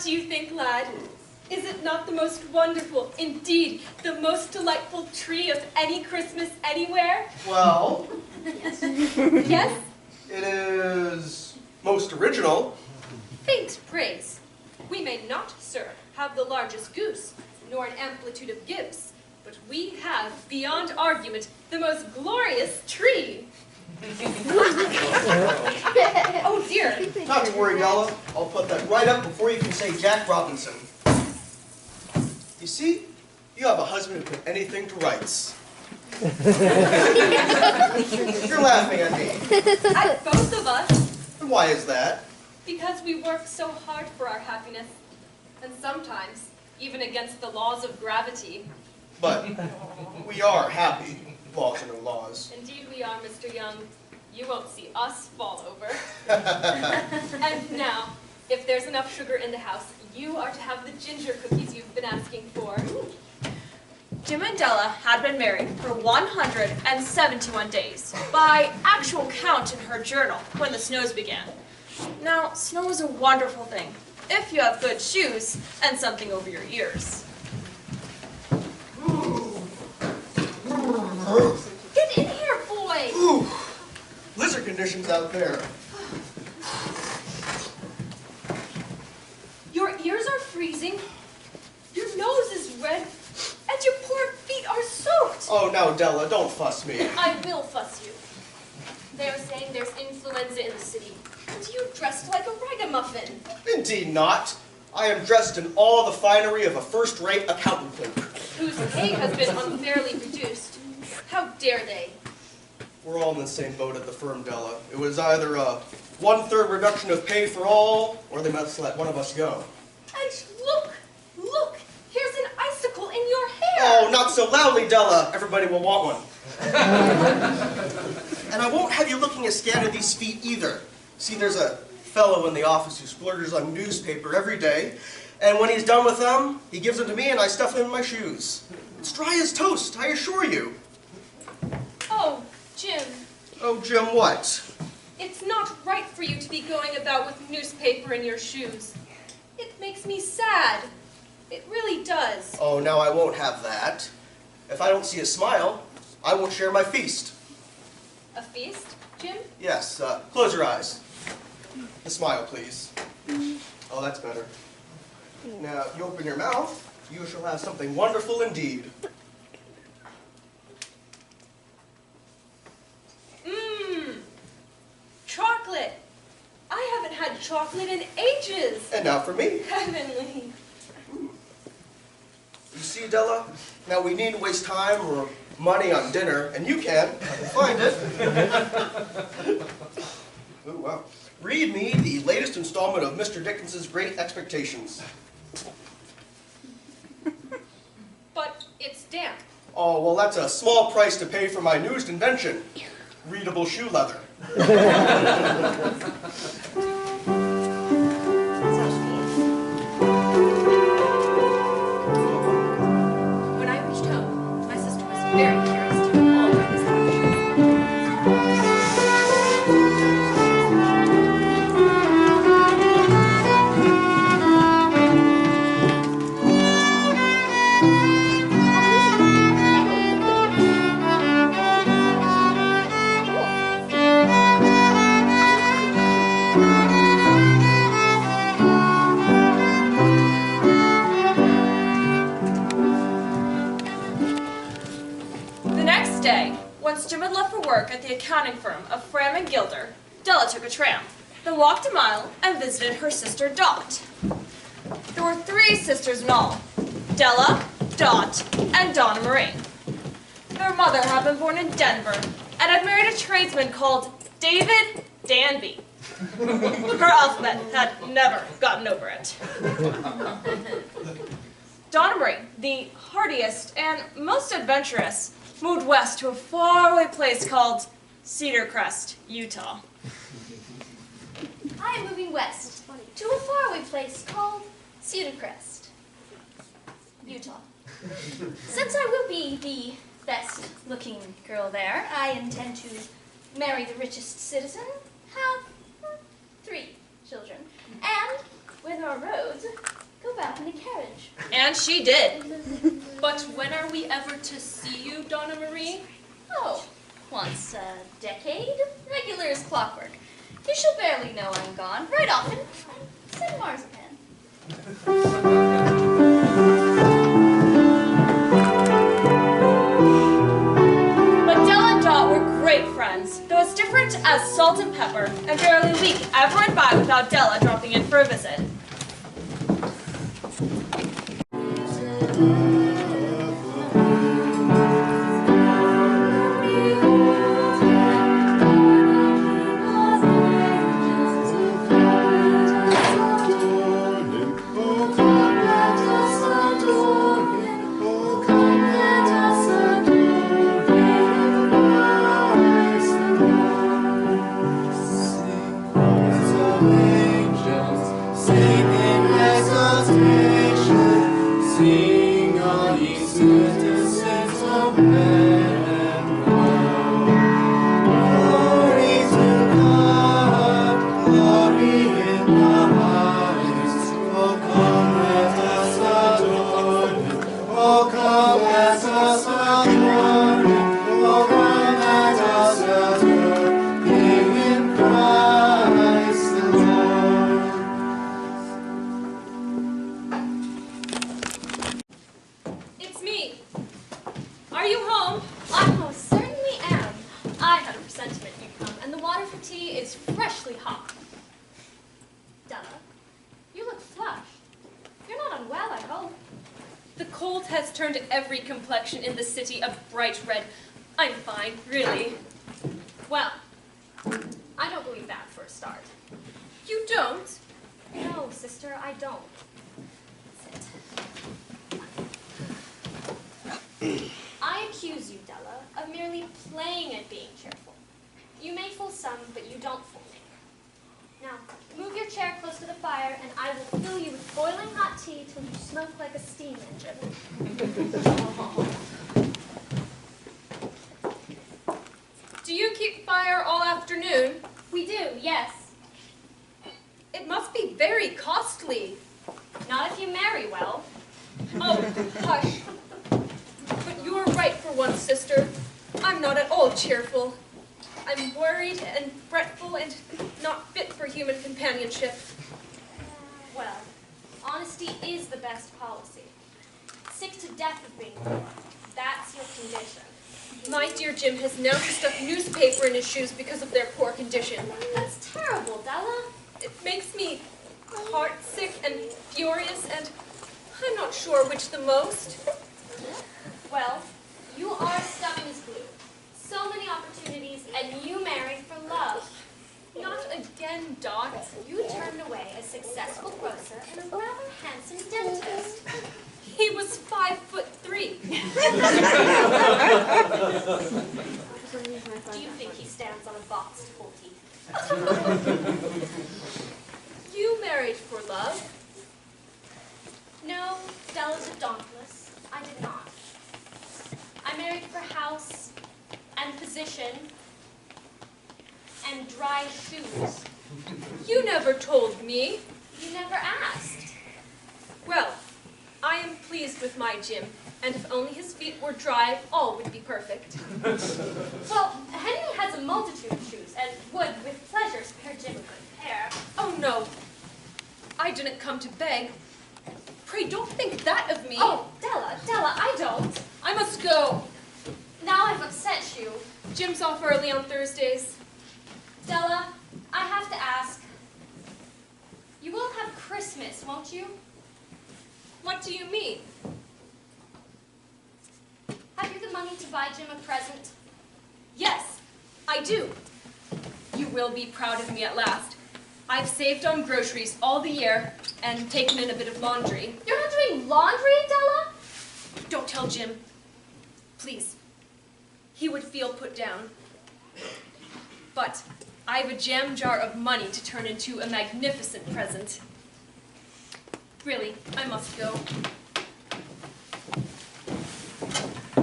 do you think, lad? Is it not the most wonderful, indeed, the most delightful tree of any Christmas anywhere? Well, Yes. Yes? it is most original. Faint praise. We may not, sir, have the largest goose, nor an amplitude of gifts, but we have, beyond argument, the most glorious tree. Oh dear. Not to worry, Della. I'll put that right up before you can say Jack Robinson. You see, you have a husband who put anything to rights. You're laughing at me. At both of us. And why is that? Because we work so hard for our happiness, and sometimes even against the laws of gravity. But we are happy, laws and no laws. Indeed we are, Mr. Young. You won't see us fall over. And now, if there's enough sugar in the house, you are to have the ginger cookies you've been asking for. Jim and Della had been married for 171 days, by actual count in her journal, when the snows began. Now, snow is a wonderful thing, if you have good shoes and something over your ears. Get in here, boy! Ooh, blizzard conditions out there. Your ears are freezing, your nose is red, and your poor feet are soaked. Oh, now, Della, don't fuss me. I will fuss you. They are saying there's influenza in the city, and you dressed like a ragamuffin. Indeed not. I am dressed in all the finery of a first-rate accountant clerk. Whose pay has been unfairly reduced. How dare they? We're all in the same boat at the firm, Della. It was either a one-third reduction of pay for all, or they must let one of us go. And look, here's an icicle in your hair. Oh, not so loudly, Della. Everybody will want one. And I won't have you looking askance at these feet either. See, there's a fellow in the office who splurges on newspaper every day, and when he's done with them, he gives them to me and I stuff them in my shoes. It's dry as toast, I assure you. Oh, Jim. Oh, Jim, what? It's not right for you to be going about with newspaper in your shoes. It makes me sad. It really does. Oh, now I won't have that. If I don't see a smile, I won't share my feast. A feast, Jim? Yes, close your eyes. A smile, please. Oh, that's better. Now, if you open your mouth, you shall have something wonderful indeed. Chocolate. I haven't had chocolate in ages. And now for me. Heavenly. You see, Della? Now we needn't waste time or money on dinner, and you can. I can find it. Oh, wow. Read me the latest installment of Mr. Dickens's Great Expectations. But it's damp. Oh, well, that's a small price to pay for my newest invention, readable shoe leather. When I reached home, my sister was very curious to know all about this Once Jim had left for work at the accounting firm of Fram and Gilder, Della took a tram, then walked a mile and visited her sister Dot. There were 3 sisters in all, Della, Dot, and Donna Marie. Their mother had been born in Denver and had married a tradesman called David Danby. Her alphabet had never gotten over it. Donna Marie, the hardiest and most adventurous, moved west to a faraway place called Cedar Crest, Utah. I am moving west to a faraway place called Cedar Crest, Utah. Since I will be the best-looking girl there, I intend to marry the richest citizen, have 3 children, and when our roads about in the carriage. And she did. But when are we ever to see you, Donna Marie? Oh, once a decade? Regular as clockwork. You shall barely know I'm gone. Right often. Send marzipan. But Della and Dot were great friends, though as different as salt and pepper, and barely a week ever went by without Della dropping in for a visit. It's me. Are you home? I most certainly am. I had a presentiment you'd come, and the water for tea is freshly hot. Della, you look flushed. You're not unwell, I hope. The cold has turned every complexion in the city a bright red. I'm fine, really. Well, I don't believe that for a start. You don't? No, sister, I don't. Sit. I accuse you, Della, of merely playing at being cheerful. You may fool some, but you don't fool me. Now, move your chair close to the fire, and I will fill you with boiling hot tea till you smoke like a steam engine. Do you keep fire all afternoon? We do, yes. It must be very costly. Not if you marry well. Oh, hush. But you're right for once, sister. I'm not at all cheerful. I'm worried and fretful and not fit for human companionship. Well, honesty is the best policy. Sick to death of being poor. That's your condition. My dear Jim has now to stuff newspaper in his shoes because of their poor condition. That's terrible, Della. It makes me heartsick and furious, and I'm not sure which the most. Well, you are stubborn as glue. So many opportunities, and you married for love. Not again, Dot. You turned away a successful grocer and a rather handsome dentist. He was 5'3". Do you think he stands on a box to pull teeth? You married for love. No, Della's a dauntless. I did not. I married for house and position and dry shoes. You never told me. You never asked. Well, I am pleased with my Jim, and if only his feet were dry, all would be perfect. Well, Henry has a multitude of shoes and would with pleasure spare Jim a good pair. Oh, no. I didn't come to beg. Pray don't think that of me. Oh, Della, I don't. I must go. Now I've upset you. Jim's off early on Thursdays. Della, I have to ask. You will have Christmas, won't you? What do you mean? Have you the money to buy Jim a present? Yes, I do. You will be proud of me at last. I've saved on groceries all the year and taken in a bit of laundry. You're not doing laundry, Della? Don't tell Jim. Please. He would feel put down. But I have a jam jar of money to turn into a magnificent present. Really, I must go.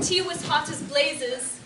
Tea was hot as blazes.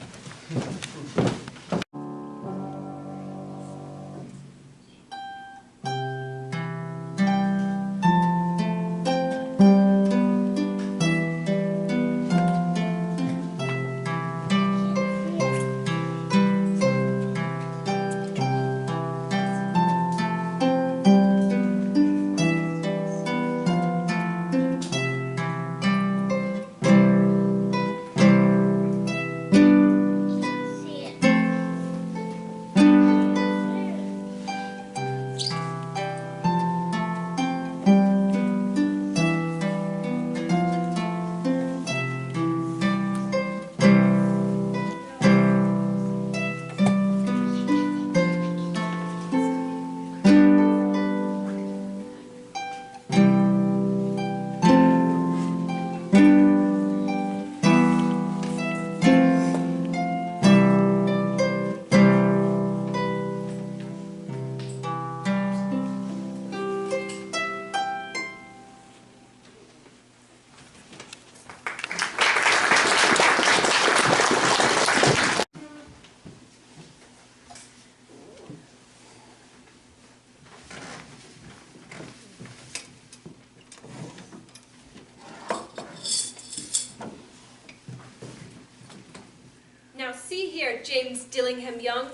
James Dillingham Young,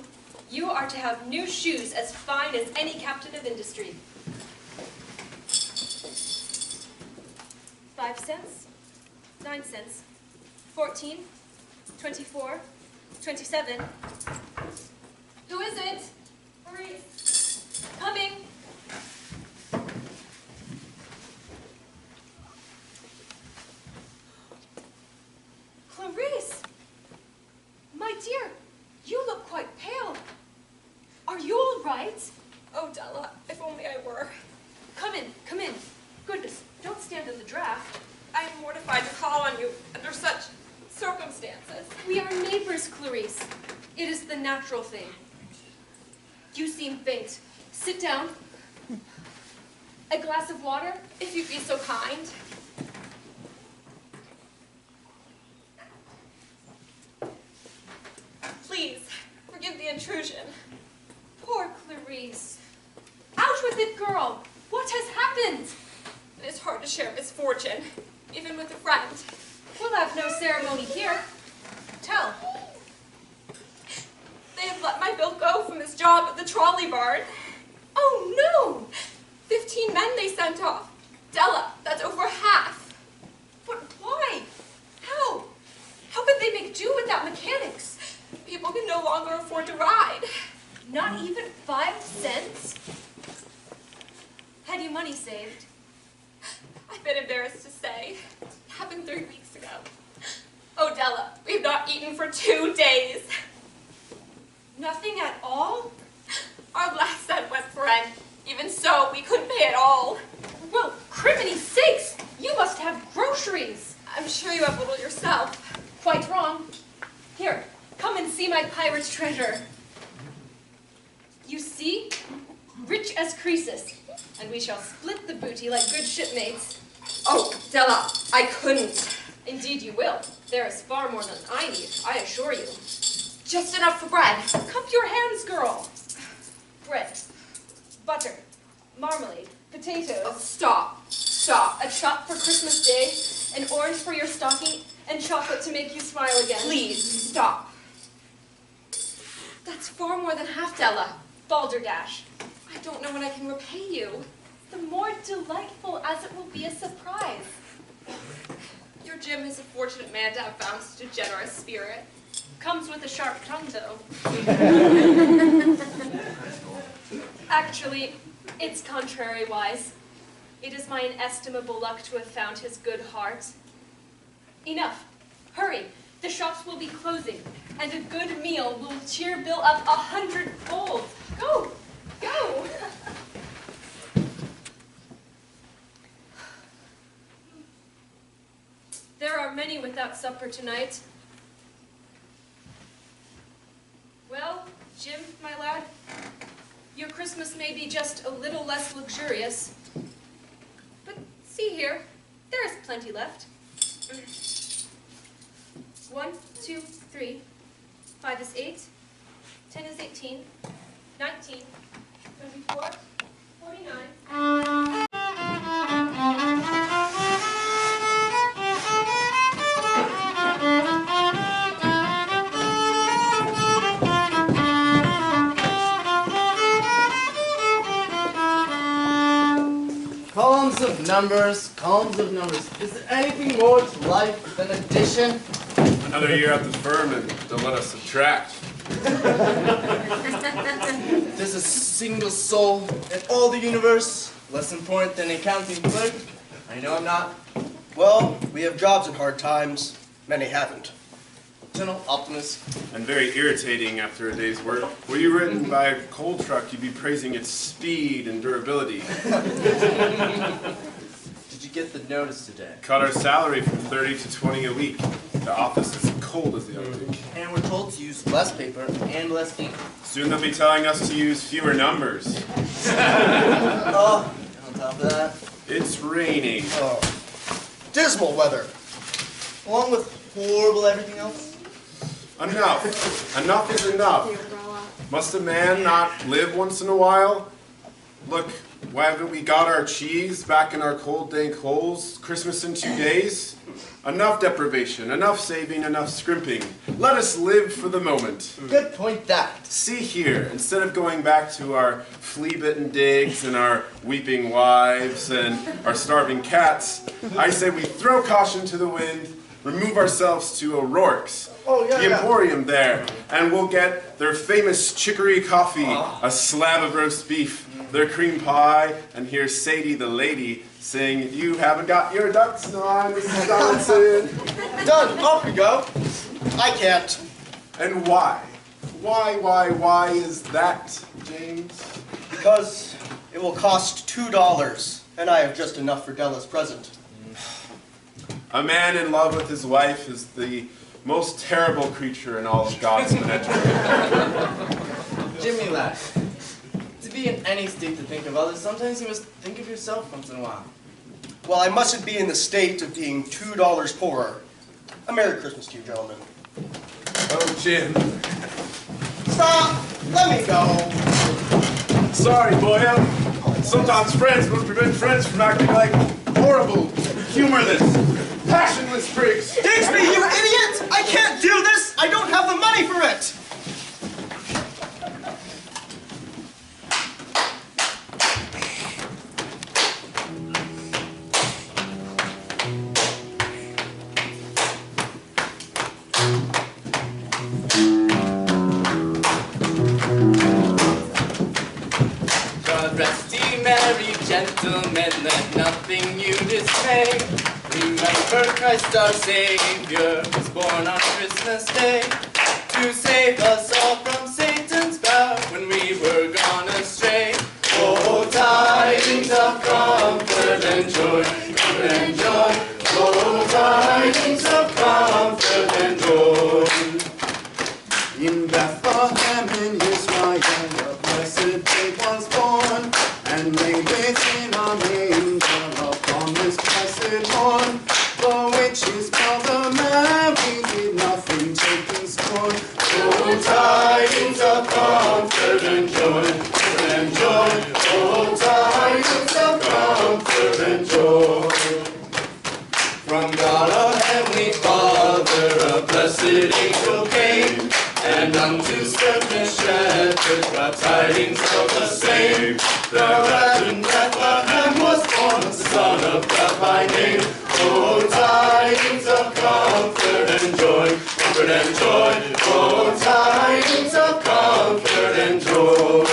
you are to have new shoes as fine as any captain of industry. 5 cents, 9 cents, 14, 24, 27. Who is it? Hurry. Coming. Clarice! My dear, you look quite pale. Are you all right? Oh, Della, if only I were. Come in, come in. Goodness, don't stand in the draft. I am mortified to call on you under such circumstances. We are neighbors, Clarice. It is the natural thing. You seem faint. Sit down. A glass of water? If you'd be so kind. Please, forgive the intrusion. Poor Clarice. Out with it, girl. What has happened? It is hard to share misfortune, even with a friend. We'll have no ceremony here. Tell. They have let my Bill go from his job at the trolley barn. Oh, no! 15 men they sent off. Della, that's over half. But why? How? How could they make do without mechanics? People can no longer afford to ride. Not even 5 cents? Had you money saved? I've been embarrassed to say. It happened 3 weeks ago. Oh, Della, we've not eaten for 2 days. Nothing at all? Our last cent went for rent. Even so, we couldn't pay it all. Well, criminy sakes! You must have groceries! I'm sure you have little yourself. Quite wrong. Here, come and see my pirate's treasure. You see? Rich as Croesus, and we shall split the booty like good shipmates. Oh, Della, I couldn't. Indeed you will. There is far more than I need, I assure you. Just enough for bread. Cup your hands, girl. Bread, butter, marmalade, potatoes. Oh, stop. Stop. A chop for Christmas Day, an orange for your stocking, and chocolate to make you smile again. Please, stop. That's far more than half, Della. Balderdash. I don't know when I can repay you. The more delightful as it will be a surprise. Your Jim is a fortunate man to have found such a generous spirit. Comes with a sharp tongue, though. Actually, it's contrariwise. It is my inestimable luck to have found his good heart. Enough. Hurry. The shops will be closing, and a good meal will cheer Bill up 100-fold. Go! Go! There are many without supper tonight. Well, Jim, my lad, your Christmas may be just a little less luxurious. But see here, there is plenty left. 1, 2, 3. 5 is 8. 10 is 18. 19. 24. 49. Columns of numbers, columns of numbers. Is there anything more to life than addition? Another year at the firm and don't let us subtract. There's a single soul in all the universe, less important than an accounting clerk. I know I'm not. Well, we have jobs in hard times. Many haven't. Eternal optimist. And very irritating after a day's work. Were you ridden by a coal truck, you'd be praising its speed and durability. Did you get the notice today? Cut our salary from 30 to 20 a week. The office is cold as the Arctic. And we're told to use less paper and less ink. Soon they'll be telling us to use fewer numbers. Oh, and on top of that, It's raining. Oh, dismal weather. along with horrible everything else. Enough. Enough is enough. Must a man not live once in a while? Look, Why haven't we got our cheese back in our cold, dank holes? Christmas in 2 days? Enough deprivation, enough saving, enough scrimping. Let us live for the moment. Good point that. See here, instead of going back to our flea-bitten digs and our weeping wives and our starving cats, I say we throw caution to the wind, remove ourselves to O'Rourke's, the Emporium there, and we'll get their famous chicory coffee, a slab of roast beef, their cream pie, and hear Sadie the lady sing, "You haven't got your ducks in a line, Mrs. Johnson." Done, off we go. I can't. And why? Why is that, James? Because it will cost $2, and I have just enough for Della's present. A man in love with his wife is the most terrible creature in all of God's menagerie. Jimmy, lad, to be in any state to think of others, sometimes you must think of yourself once in a while. Well, I mustn't be in the state of being $2 poorer. A Merry Christmas to you, gentlemen. Oh, Jim. Stop! Let me go. Sorry, boy. Sometimes friends must prevent friends from acting like horrible, humorless, passionless prigs. Digby, you idiot! I can't do this! I don't have the money for it! God rest ye merry gentlemen, let nothing you dismay. Remember Christ our Savior was born on Christmas Day to save us all from Satan's power when we were gone astray. Oh, tidings of comfort and joy, comfort and joy. Oh, tidings of comfort and joy. In Bethlehem in Israel, the blessed babe was born, and laid within a manger upon this blessed morn. The witches called the Magi did nothing taking scorn. Oh, tidings of comfort and joy, comfort and joy. Oh, tidings of comfort and joy. From God our heavenly Father, a blessed angel came, and unto certain shepherds brought tidings of the same. There in Bethlehem was born the Son of God by name. Oh, tidings of comfort and joy, comfort and joy. Oh, tidings of comfort and joy.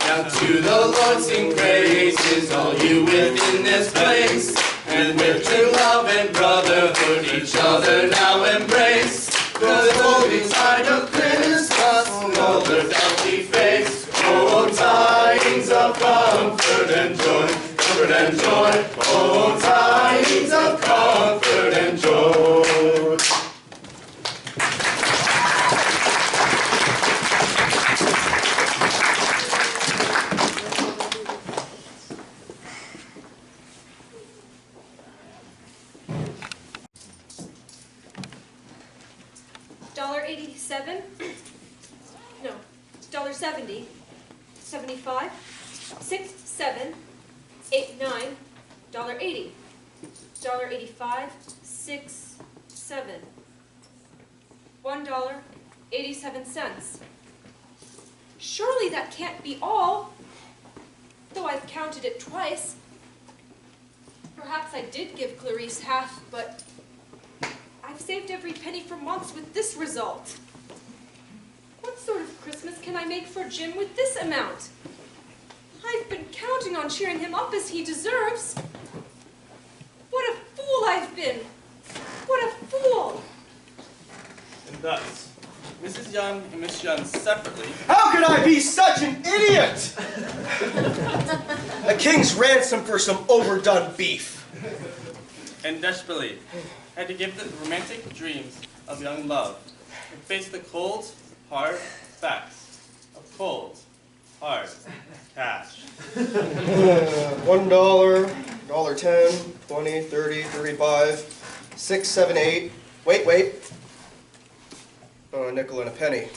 Now to the Lord sing praises, all you within this place, and with true love and brotherhood each other now embrace. The holy tide of Christmas all their healthy face. Oh, tidings of comfort and joy, comfort and joy. Oh, tidings of comfort and joy. $1.87? No, $1.70, 75, 6, 7, 8, 9, $1.80, $1.85, 6, 7, $1.87. Surely that can't be all, though I've counted it twice. Perhaps I did give Clarice half, but I've saved every penny for months with this result. What sort of Christmas can I make for Jim with this amount? I've been counting on cheering him up as he deserves. What a fool I've been! What a fool! And thus, Mrs. Young and Miss Young separately. How could I be such an idiot? A king's ransom for some overdone beef. And desperately had to give the romantic dreams of young love and face the cold, hard facts of cold, hard cash. $1, $1.10, 20, 30, 35, 6, 7, 8. Wait. Oh, a nickel and a penny.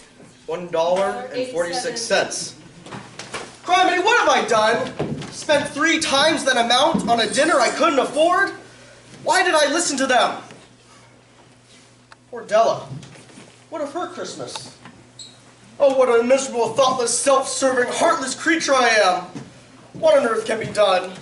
$1.46. Criminy, what have I done? Spent 3 times that amount on a dinner I couldn't afford? Why did I listen to them? Poor Della. What of her Christmas? Oh, what a miserable, thoughtless, self-serving, heartless creature I am. What on earth can be done?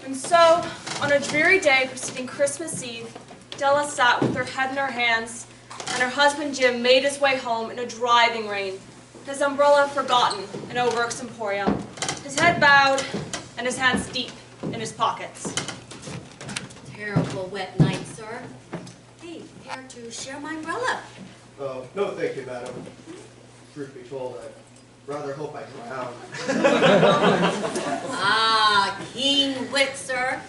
And so, on a dreary day preceding Christmas Eve, Della sat with her head in her hands, and her husband Jim made his way home in a driving rain, his umbrella forgotten in O'Rourke's Emporium, his head bowed, and his hands deep in his pockets. Terrible wet night, sir. Hey, care to share my umbrella? Oh, no thank you, madam. Truth be told, I'd rather hope I drown. Ah, keen wit, sir.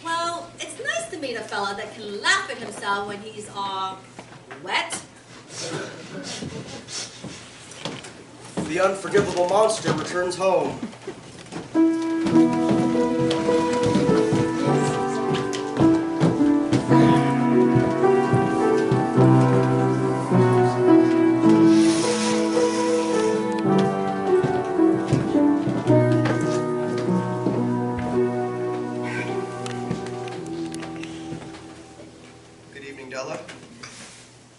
Well, it's nice to meet a fella that can laugh at himself when he's, wet. The unforgivable monster returns home. Good evening, Della.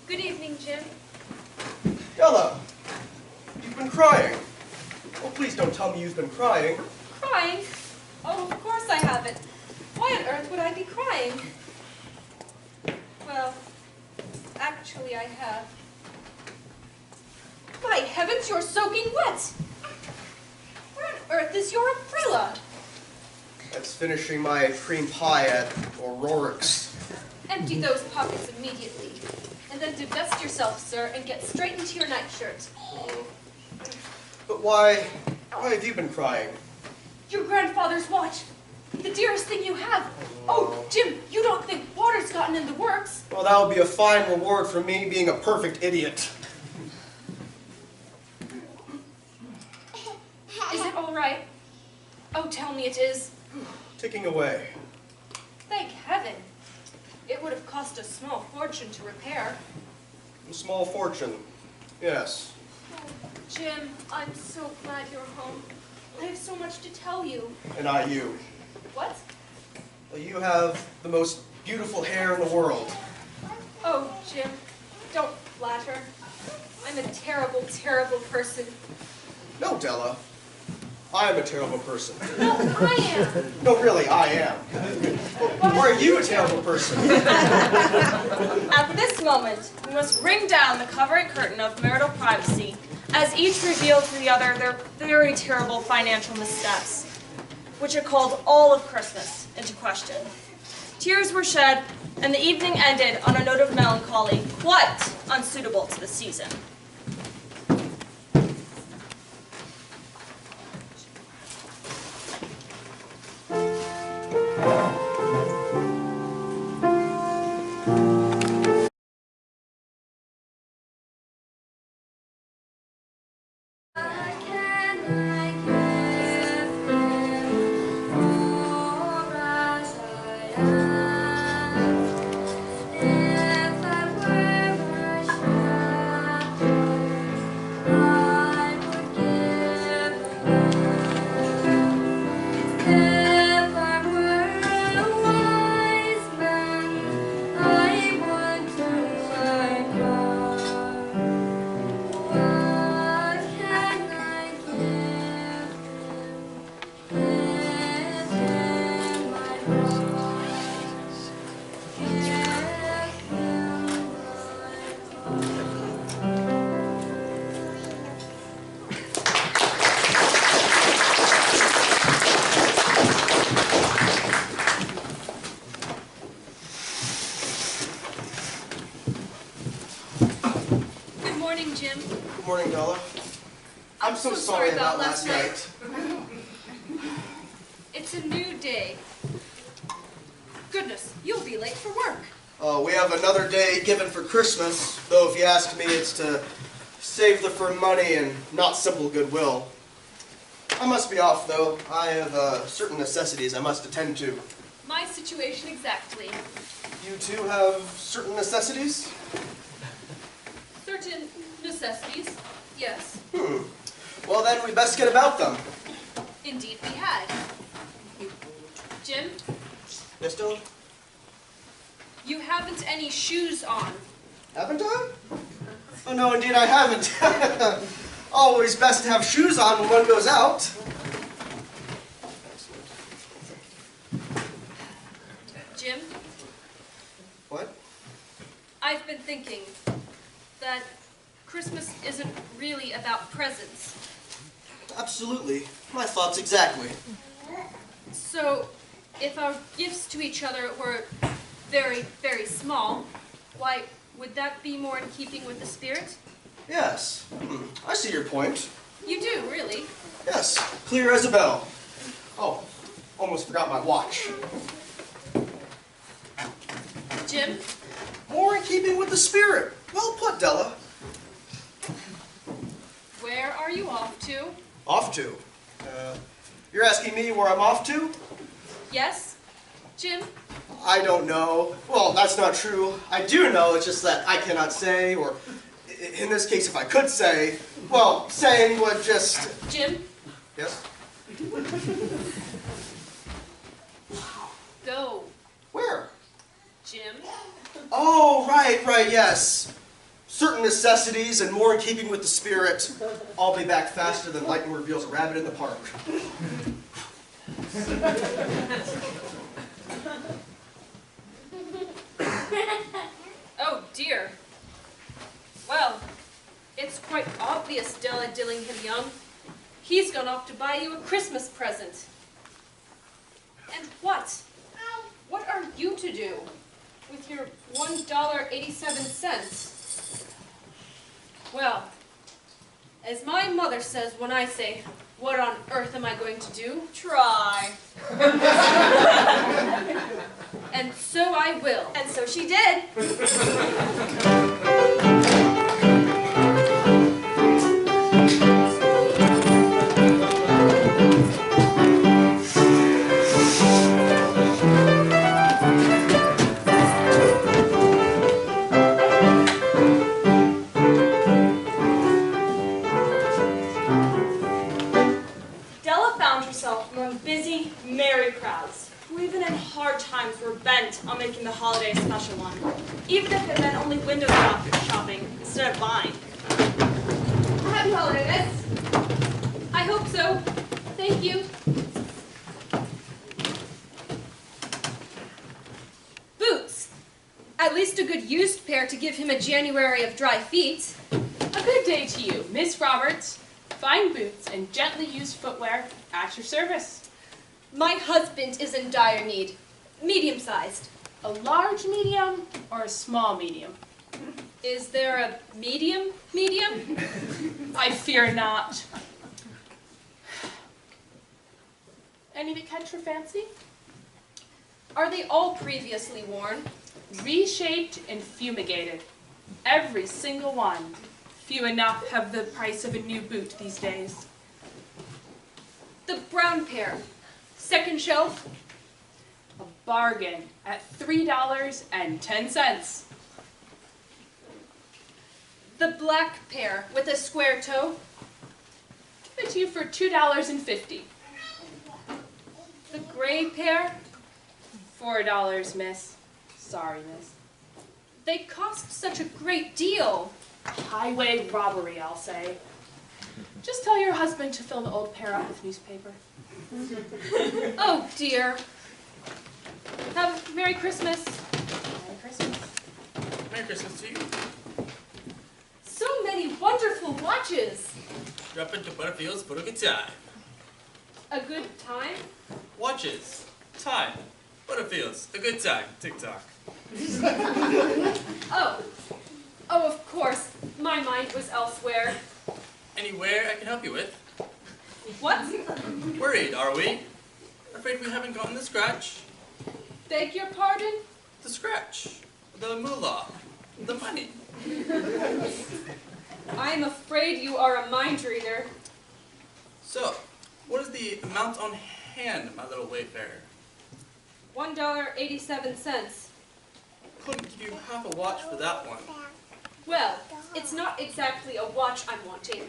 Good evening, Jim. Della, you've been crying. Oh, please don't tell me you've been crying. Crying? Oh, of course I haven't. Why on earth would I be crying? Well, actually I have. By heavens, you're soaking wet! Where on earth is your umbrella? That's finishing my cream pie at O'Rourke's. Empty those pockets immediately. And then divest yourself, sir, and get straight into your nightshirt. But why have you been crying? Your grandfather's watch. The dearest thing you have. Oh, Jim, you don't think water's gotten in the works? Well, that would be a fine reward for me being a perfect idiot. Is it all right? Oh, tell me it is. Ticking away. Thank heaven. It would have cost a small fortune to repair. A small fortune. Yes. Oh, Jim, I'm so glad you're home. I have so much to tell you. And I you. What? Well, you have the most beautiful hair in the world. Oh, Jim, don't flatter. I'm a terrible, terrible person. No, Della. I am a terrible person. No, I am. No, really, I am. Why are you a terrible person? At this moment, we must ring down the covering curtain of marital privacy, as each revealed to the other their very terrible financial missteps, which had called all of Christmas into question. Tears were shed, and the evening ended on a note of melancholy quite unsuitable to the season. Good morning, Della. I'm so sorry about last night. It's a new day. Goodness, you'll be late for work. We have another day given for Christmas, though if you ask me, it's to save the for money and not simple goodwill. I must be off, though. I have certain necessities I must attend to. My situation exactly. You too have certain necessities? Certain necessities, yes. Well then, we best get about them. Indeed we had. Jim, Yes, Della? you haven't any shoes on. Haven't I? Oh, no, indeed I haven't. Always best to have shoes on when one goes out. Jim, What? I've been thinking that Christmas isn't really about presents. Absolutely. My thoughts exactly. So, if our gifts to each other were very, very small, why, would that be more in keeping with the spirit? Yes. I see your point. You do, really. Yes. Clear as a bell. Oh, almost forgot my watch. Jim, More in keeping with the spirit. Well put, Della. where are you off to? Off to? You're asking me where I'm off to? Yes? Jim? I don't know. Well, that's not true. I do know, it's just that I cannot say, or in this case, if I could say, well, saying would just... Jim? Yes? Go. Where? Jim? Oh, right, yes. Certain necessities and more in keeping with the spirit. I'll be back faster than lightning reveals a rabbit in the park. Oh, dear. Well, it's quite obvious Della Dillingham Young. He's gone off to buy you a Christmas present. And what? What are you to do with your $1.87? Well, as my mother says when I say, what on earth am I going to do? Try. And so I will. And so she did. Della found herself among busy, merry crowds, who even in hard times were bent on making the holiday a special one, even if it meant only window shopping instead of buying. Happy holiday, miss. I hope so. Thank you. Boots. At least a good used pair to give him a January of dry feet. A good day to you, Miss Roberts. Fine boots and gently used footwear at your service. My husband is in dire need. Medium-sized. A large medium or a small medium? Is there a medium? I fear not. Any that catch your fancy? Are they all previously worn? Reshaped and fumigated. Every single one. Few enough have the price of a new boot these days. The brown pair. Second shelf. A bargain at $3.10. The black pair with a square toe. Give it to you for $2.50. The gray pair. $4, miss. Sorry, miss. They cost such a great deal. Highway robbery, I'll say. Just tell your husband to fill the old pair up with newspaper. Oh dear. Have a Merry Christmas. Merry Christmas. Merry Christmas to you. So many wonderful watches. Drop into Butterfield's for a good time. A good time? Watches. Time. Butterfield's. A good time. TikTok. Oh, of course. My mind was elsewhere. Anywhere I can help you with. What? Worried, are we? Afraid we haven't gotten the scratch. Beg your pardon? The scratch. The moolah. The money. I'm afraid you are a mind reader. So, what is the amount on hand, my little wayfarer? $1.87. Couldn't give you half a watch for that one. Well, it's not exactly a watch I'm wanting.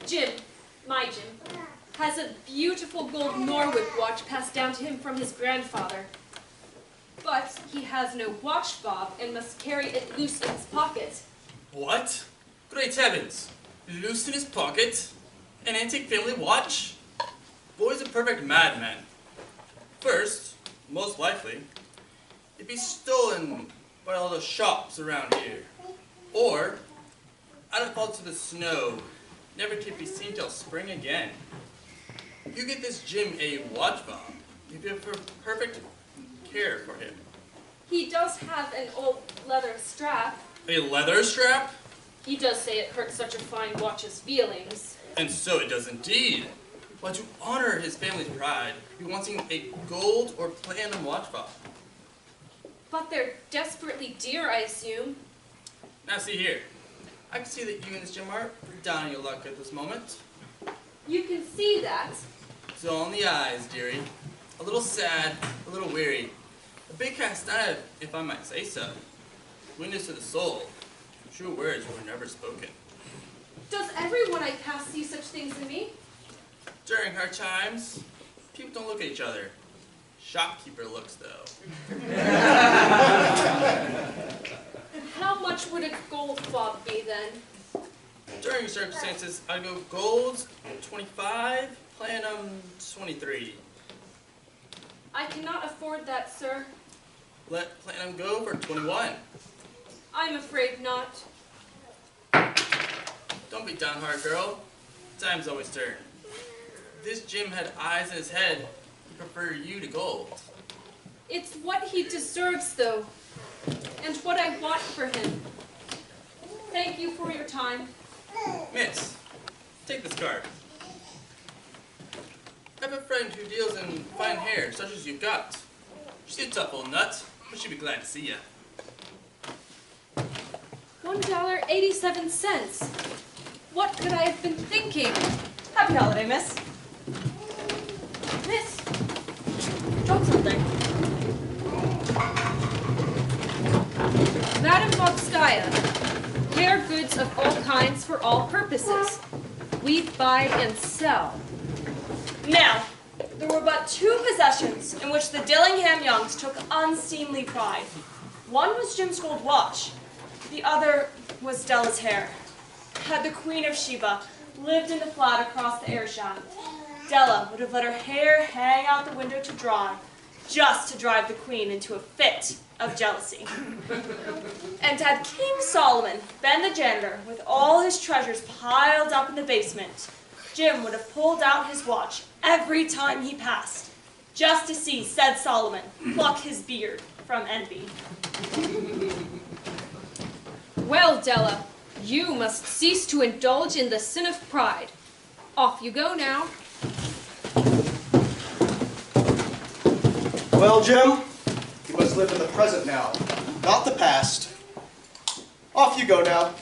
Jim, my Jim, has a beautiful gold Norwood watch passed down to him from his grandfather. But he has no watch fob and must carry it loose in his pocket. What? Great heavens! Loose in his pocket? An antique family watch? Boy's a perfect madman. First, most likely, it'd be stolen by all the shops around here. Or, I'd have fallen to the snow, never to be seen till spring again. If you get this Jim a watch fob, you'd be perfect care for him. He does have an old leather strap. A leather strap? He does say it hurts such a fine watch's feelings. And so it does indeed. But to honor his family's pride, he wants a gold or platinum watch fob. But they're desperately dear, I assume. Now see here. I can see that you and this Jim are down on your luck at this moment. You can see that. It's all in the eyes, dearie. A little sad, a little weary. A big cast down, if I might say so. Witness to the soul. True words were never spoken. Does everyone I pass see such things in me? During hard times, people don't look at each other. Shopkeeper looks, though. How much would a gold fob be then? During circumstances, I go gold 25, platinum 23. I cannot afford that, sir. Let platinum go for 21. I'm afraid not. Don't be downhearted, girl. Times always turn. If this Jim had eyes in his head, he'd prefer you to gold. It's what he deserves, though, and what I want for him. Thank you for your time. Miss, take this card. I have a friend who deals in fine hair, such as you've got. She's a tough old nut, but she'd be glad to see ya. $1.87. What could I have been thinking? Happy holiday, miss. Miss, drop something. Madame Vodskaya, hair goods of all kinds for all purposes. We buy and sell. Now, there were but two possessions in which the Dillingham Youngs took unseemly pride. One was Jim's gold watch. The other was Della's hair. Had the Queen of Sheba lived in the flat across the air shaft, Della would have let her hair hang out the window to dry, just to drive the Queen into a fit of jealousy. And had King Solomon been the janitor with all his treasures piled up in the basement, Jim would have pulled out his watch every time he passed, just to see said Solomon pluck his beard from envy. Well, Della, you must cease to indulge in the sin of pride. Off you go now. Well, Jim, you must live in the present now, not the past. Off you go now.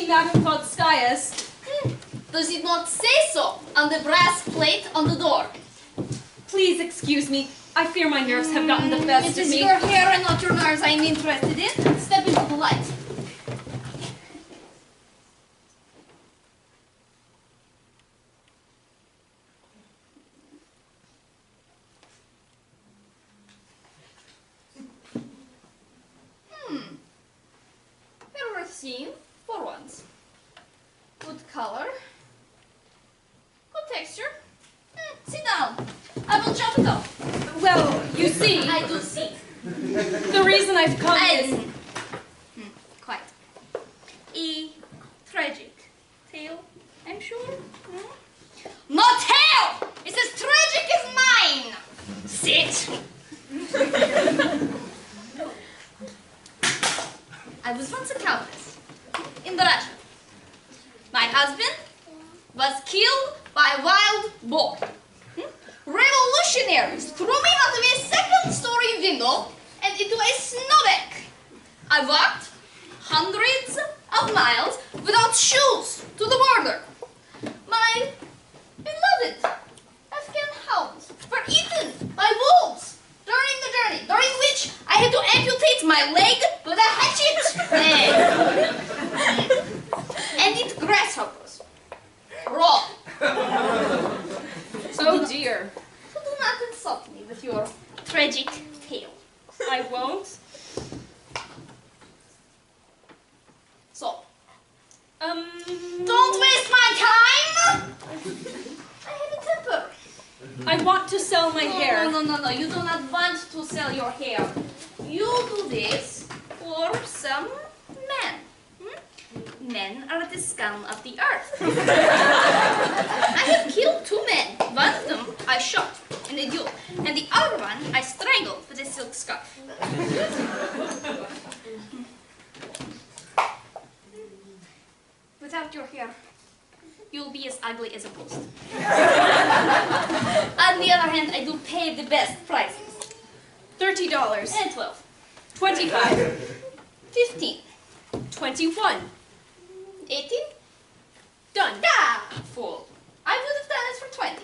Madame Vodskaya's. Does it not say so on the brass plate on the door? Please excuse me. I fear my nerves have gotten the best It of is me. your hair and not your nerves I am interested in. Step into the light. Very worth seeing for once. Good color. Good texture. Sit down. I will chop it off. Well, you see, I do see. the reason I've come is... Quite. Tragic. once a countess in Russia. My husband was killed by a wild boar. Revolutionaries threw me out of a second-story window and into a snowbank. I walked hundreds of miles without shoes to the border. My beloved Afghan hounds were eaten by wolves during the journey, during which I had to amputate my leg with a hatchet and eat grasshoppers raw. Oh dear. So do not insult me with your tragic tale. I won't. So, don't waste my time! I have a temper. I want to sell my hair. No. You do not want to sell your hair. You do this for some men. Men are the scum of the earth. I have killed 2 men. One of them I shot in a duel, and the other one I strangled with a silk scarf. Without your hair, you'll be as ugly as a post. On the other hand, I do pay the best prices. $30. And 12. 25. 15. 21. 18? Done. Ah, fool. I would have done it for 20.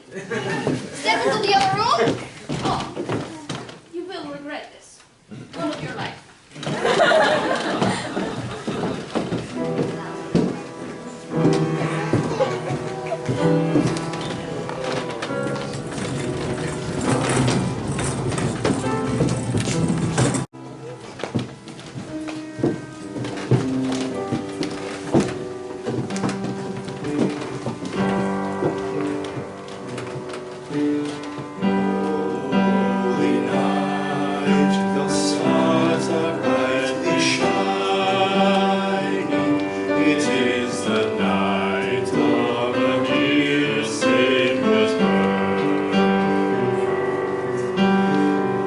Step into the other room. Oh, you will regret this. All of your life. Holy night, the stars are brightly shining. It is the night of a dear Savior's birth.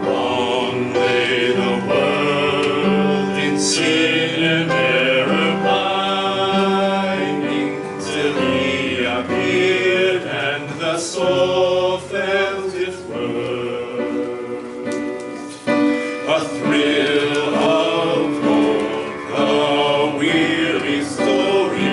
Long lay the world in sin and error pining, till He appeared and the soul felt its worth. A thrill of hope, a weary story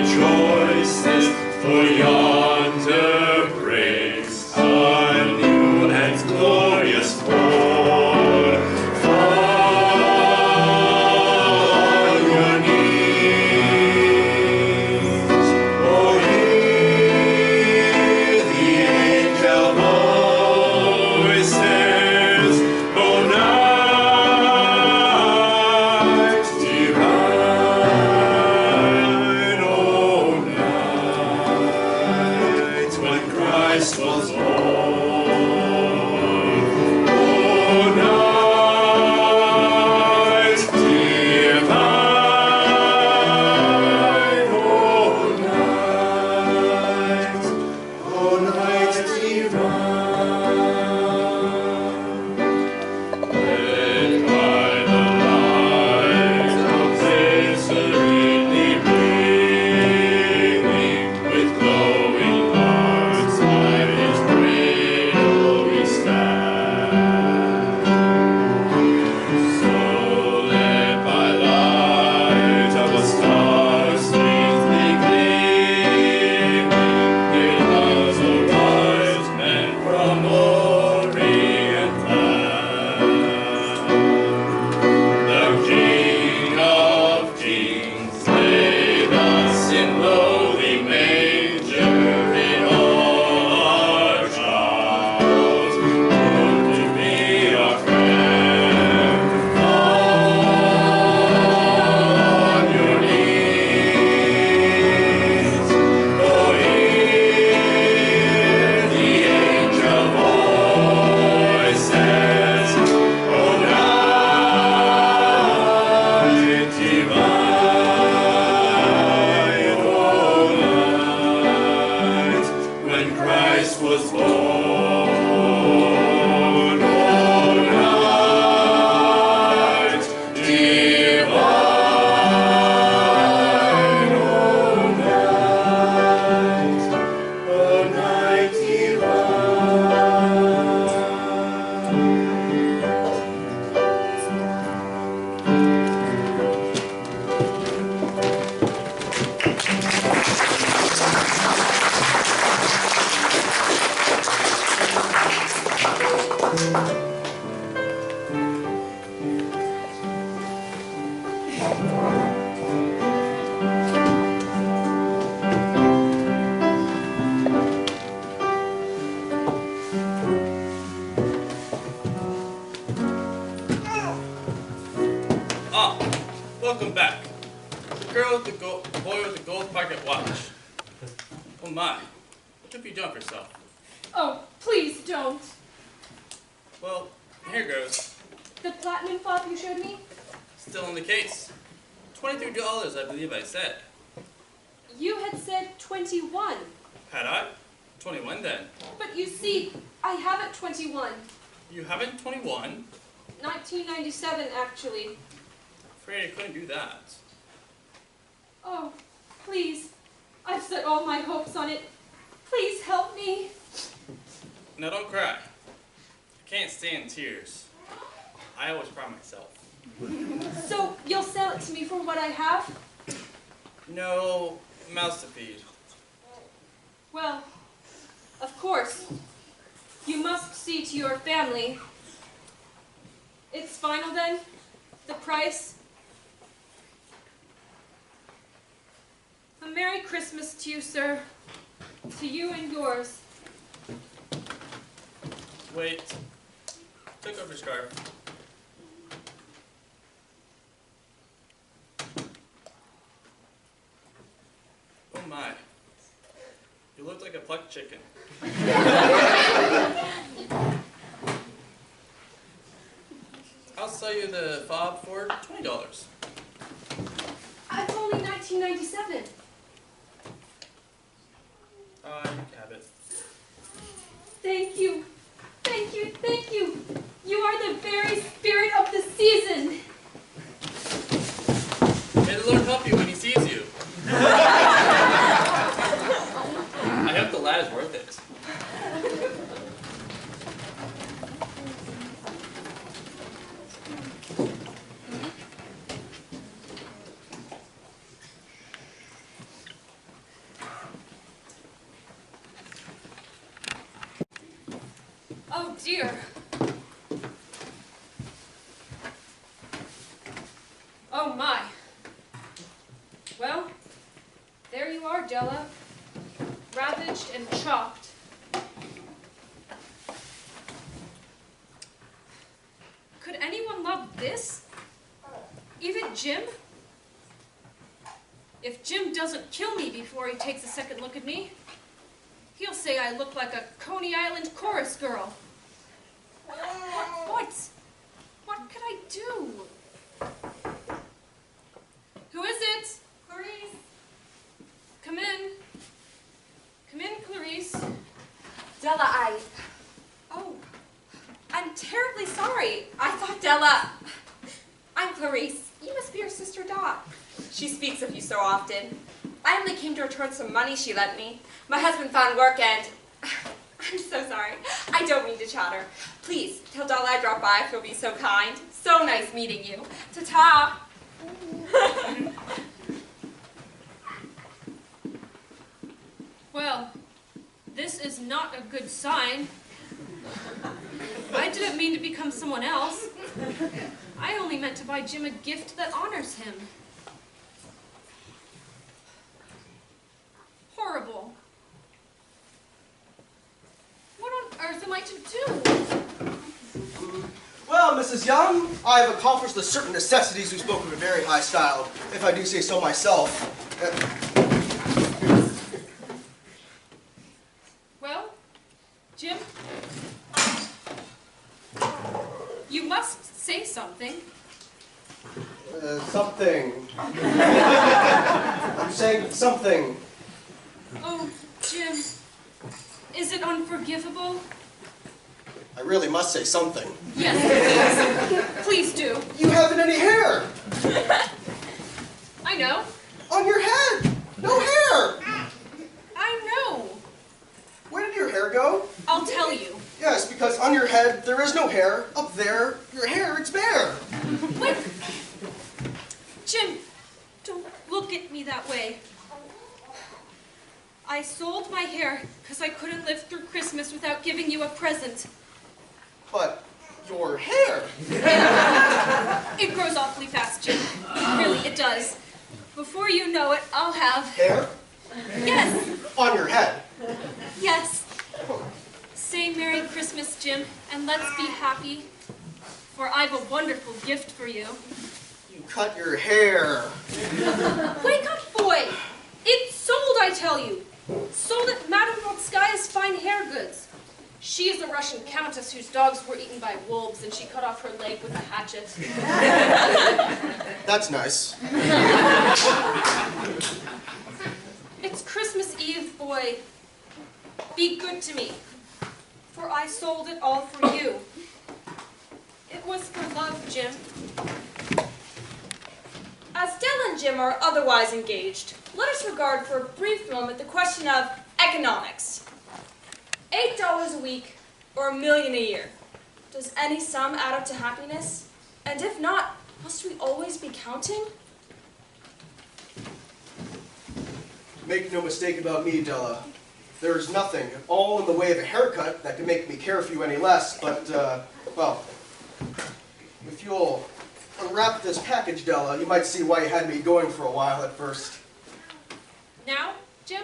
the boy with the gold pocket watch. Oh my, what have you done for yourself? Oh, please don't. Well, here goes. The platinum fob you showed me? Still in the case. $23, I believe I said. You had said 21. Had I? 21 then. But you see, I haven't 21. You haven't 21? 1997, actually. Afraid I couldn't do that. Oh, please. I've set all my hopes on it. Please help me. Now don't cry. I can't stand tears. I always cry myself. So, you'll sell it to me for what I have? No mouths to feed. Well, of course. You must see to your family. It's final then? The price? A Merry Christmas to you, sir. To you and yours. Wait. Take off your scarf. Oh my. You look like a plucked chicken. I'll sell you the fob for $20. It's only 1997. You can have it. Thank you. Thank you. Thank you. You are the very spirit of the season. May the Lord help you when he sees you. I hope the lad is worth it. Oh dear. Oh my. Well, there you are, Della. Ravaged and chopped. Could anyone love this? Even Jim? If Jim doesn't kill me before he takes a second look at me, he'll say I look like a Coney Island chorus girl. What? What could I do? Who is it? Clarice. Come in. Come in, Clarice. Della, I'm terribly sorry. I thought Della... I'm Clarice. You must be your sister Dot. She speaks of you so often. I only came to return some money she lent me. My husband found work and... I'm so sorry. I don't mean to chatter. Please, tell Della I dropped by if you'll be so kind. So nice meeting you. Ta-ta. Well, this is not a good sign. I didn't mean to become someone else. I only meant to buy Jim a gift that honors him. Horrible. What on earth am I to do? Well, Mrs. Young, I have accomplished the certain necessities we spoke of in very high style, if I do say so myself. Well, Jim, you must say something. Something. I'm saying something. Oh, Jim, is it unforgivable? I really must say something. Yes, please. Please do. You haven't any hair. I know. On your head. No hair. I know. Where did your hair go? I'll tell you. Yes, because on your head there is no hair. Up there, your hair, it's bare. Wait. Jim, don't look at me that way. I sold my hair because I couldn't live through Christmas without giving you a present. But your hair. It grows awfully fast, Jim. Really, it does. Before you know it, I'll have... Hair? Yes. On your head. Yes. Say Merry Christmas, Jim, and let's be happy. For I've a wonderful gift for you. You cut your hair. Wake up, boy! It's sold, I tell you. Sold at Marital's fine hair goods. She is a Russian countess whose dogs were eaten by wolves, and she cut off her leg with a hatchet. That's nice. It's Christmas Eve, boy. Be good to me, for I sold it all for you. It was for love, Jim. As Della and Jim are otherwise engaged, let us regard for a brief moment the question of economics. $8 a week or $1 million a year. Does any sum add up to happiness? And if not, must we always be counting? Make no mistake about me, Della. There is nothing at all in the way of a haircut that can make me care for you any less, but, well, if you'll unwrap this package, Della, you might see why you had me going for a while at first. Now, Jim?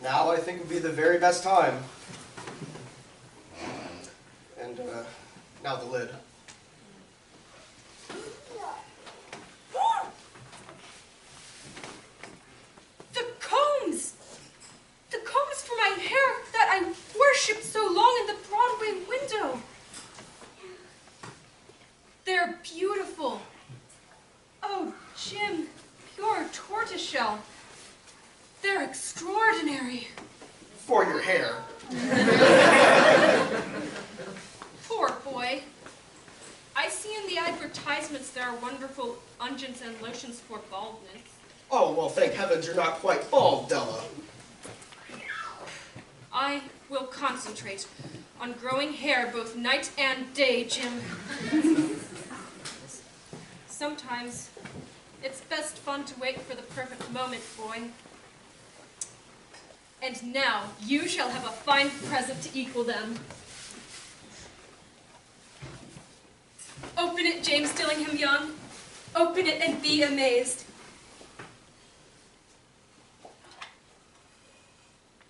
Now I think would be the very best time. And, now the lid. The combs! The combs for my hair that I worshipped so long in the Broadway window. They're beautiful. Oh, Jim, pure tortoiseshell. They're extraordinary. For your hair. Poor boy. I see in the advertisements there are wonderful unguents and lotions for baldness. Oh, well, thank heavens you're not quite bald, Della. I will concentrate on growing hair both night and day, Jim. Sometimes it's best fun to wait for the perfect moment, boy. And now you shall have a fine present to equal them. Open it, James Dillingham Young. Open it and be amazed.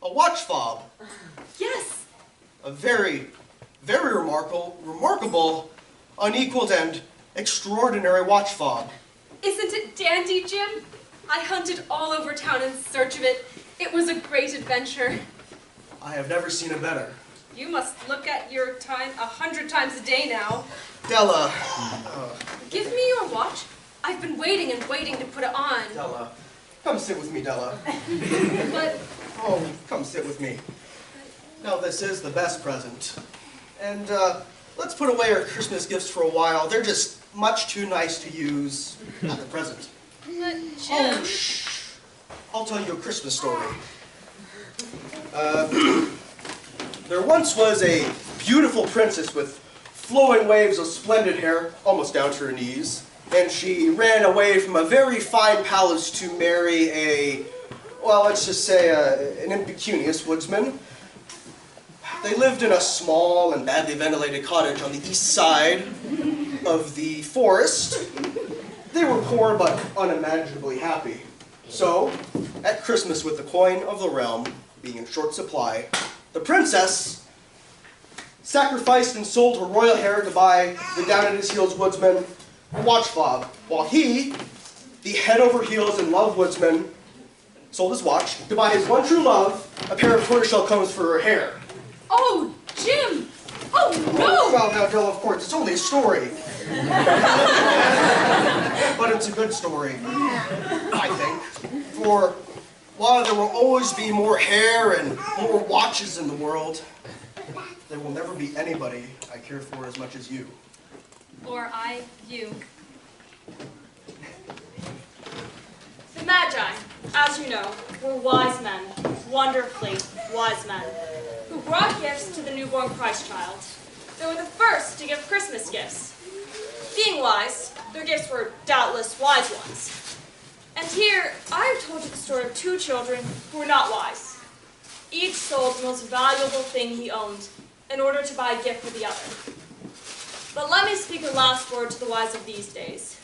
A watch fob. Yes, A very, very remarkable, unequaled, and extraordinary watch fob. isn't it dandy, Jim? I hunted all over town in search of it. It was a great adventure. I have never seen a better. You must look at your time 100 times a day now. Della. Give me your watch. I've been waiting and waiting to put it on. Della. Come sit with me, Della. But Oh, come sit with me. Now, this is the best present. And let's put away our Christmas gifts for a while. They're just much too nice to use at the present. Jim. Oh, shh. I'll tell you a Christmas story. There once was a beautiful princess with flowing waves of splendid hair, almost down to her knees. And she ran away from a very fine palace to marry a, well, let's just say an impecunious woodsman. They lived in a small and badly ventilated cottage on the east side of the forest. They were poor but unimaginably happy. So, at Christmas, with the coin of the realm being in short supply, the princess sacrificed and sold her royal hair to buy the down-at-his-heels woodsman a watch fob, while he, the head-over-heels-in-love woodsman, sold his watch to buy his one true love a pair of tortoiseshell combs for her hair. Oh, Jim! Oh, no! Well, now, Della, of course, it's only a story. But it's a good story, I think. For while there will always be more hair and more watches in the world, there will never be anybody I care for as much as you. Or I, you. The Magi, as you know, were wise men, wonderfully wise men, who brought gifts to the newborn Christ child. They were the first to give Christmas gifts. Being wise, their gifts were doubtless wise ones. And here, I have told you the story of two children who were not wise. Each sold the most valuable thing he owned in order to buy a gift for the other. But let me speak a last word to the wise of these days.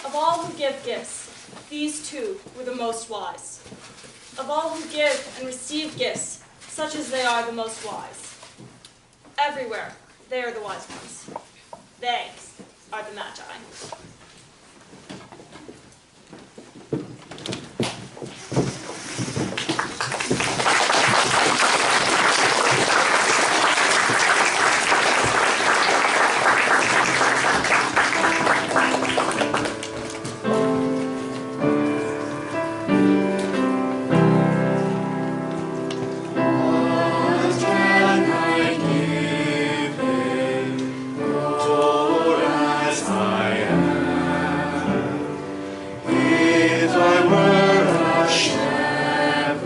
Of all who give gifts, these two were the most wise. Of all who give and receive gifts, such as they are the most wise. Everywhere, they are the wise ones. They are the Magi.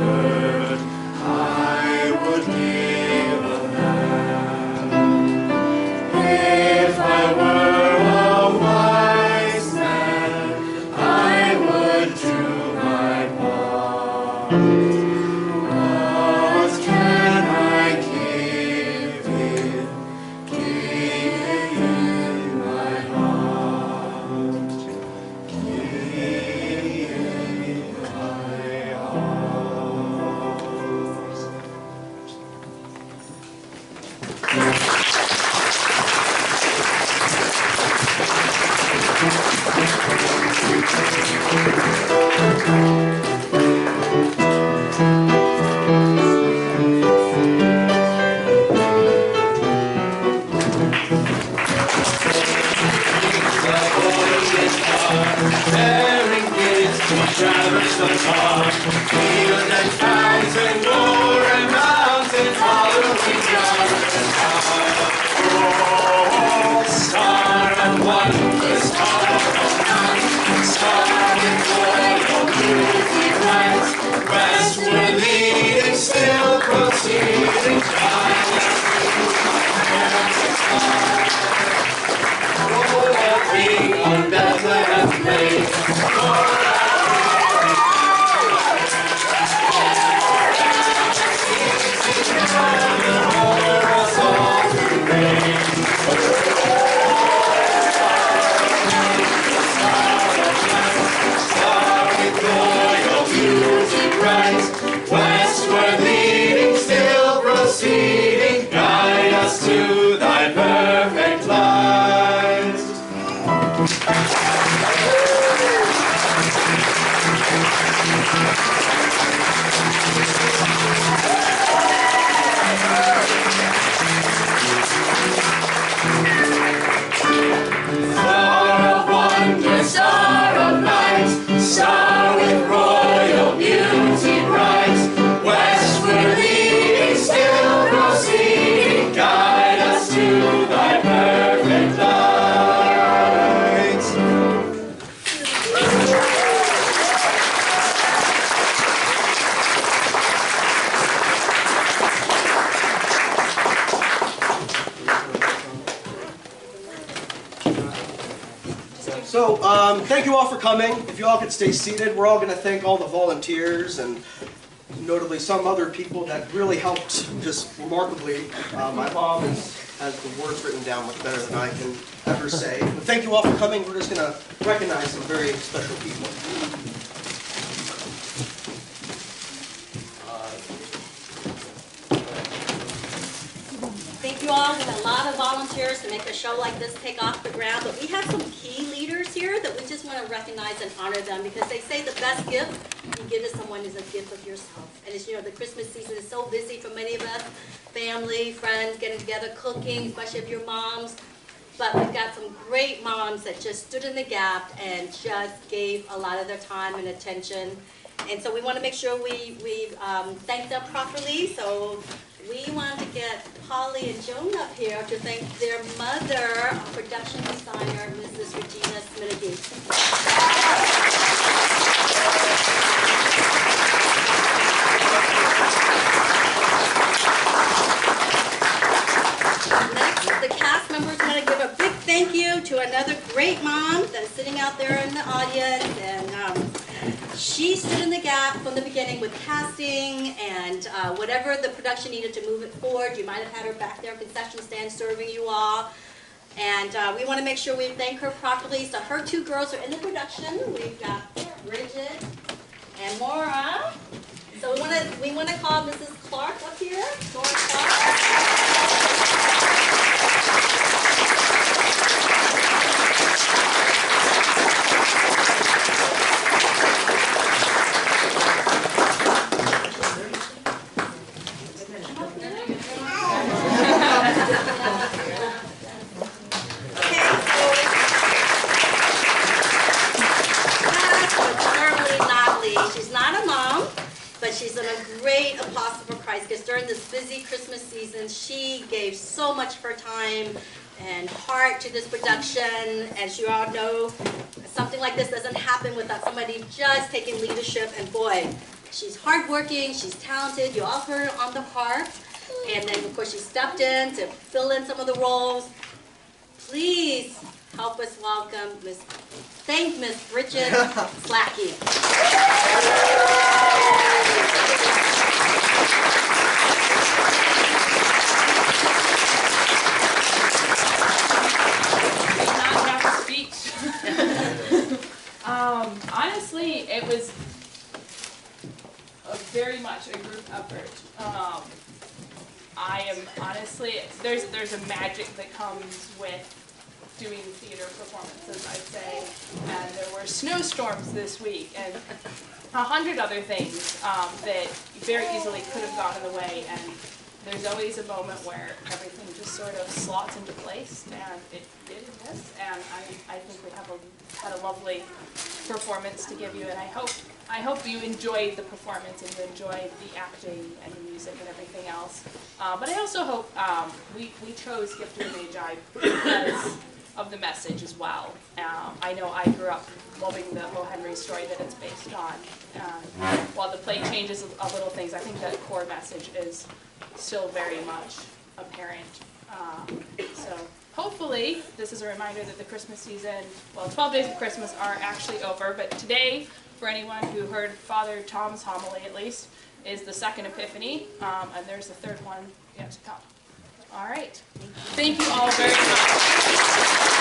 good, I would give a lamb. If I were a wise man, I would do my part. What can I give in my heart? Give in my heart. Bearing gifts, we traversed the park. Field and fountain, moor and mountain, following yard and high. Oh, star of wonder, star of night, star with royal beauty bright. Westward leading, still proceeding, guide King on Bethlehem plain. Westward leading, still proceeding, guide us to thy perfect light. Star of wonder, star of light, star with royal beauty bright. Westward leading, still proceeding, guide us to thy perfect light. So, thank you all for coming. If you all could stay seated, we're all going to thank all the volunteers and notably some other people that really helped just remarkably. My mom has the words written down much better than I can ever say. But thank you all for coming. We're just going to recognize some very special people. Thank you all. We had a lot of volunteers to make a show like this take off the ground, but we have some key leaders here that we just want to recognize and honor them because they say the best gift you give to someone is a gift of yourself. And as you know, the Christmas season is so busy for many of us, family, friends, getting together, cooking, especially if you're moms. But we've got some great moms that just stood in the gap and just gave a lot of their time and attention. And so we want to make sure we thank them properly. So we want to get Polly and Joan up here to thank their mother, production designer, Mrs. Regina Smitty. Next, the cast members want to give a big thank you to another great mom that's sitting out there in the audience, and she stood in the gap from the beginning with casting and whatever the production needed to move it forward. You might have had her back there, concession stand, serving you all. And we want to make sure we thank her properly. So her two girls are in the production. We've got Bridget and Maura. So we want to call Mrs. Clark up here. Maura Clark. She's been a great apostle for Christ because during this busy Christmas season, she gave so much of her time and heart to this production. As you all know, something like this doesn't happen without somebody just taking leadership, and boy, She's hardworking, she's talented, you all heard her on the harp, and then of course she stepped in to fill in some of the roles. Please help us welcome thank Miss Bridget Slacky. Not have a speech. Honestly, it was very much a group effort. I am honestly, there's a magic that comes with doing theater performances, I'd say. And there were snowstorms this week and 100 other things that very easily could have gone in the way. And there's always a moment where everything just sort of slots into place, and it did in this. And I think we had a lovely performance to give you, and I hope you enjoyed the performance and you enjoyed the acting and the music and everything else. But I also hope we chose Gift of the Magi because of the message as well. I know I grew up loving the O. Henry story that it's based on. While the play changes a little things, I think that core message is still very much apparent. So hopefully this is a reminder that the Christmas season, well, 12 days of Christmas are actually over, but today, for anyone who heard Father Tom's homily at least, is the second Epiphany, and there's the third one yet to come. All right. Thank you all very much.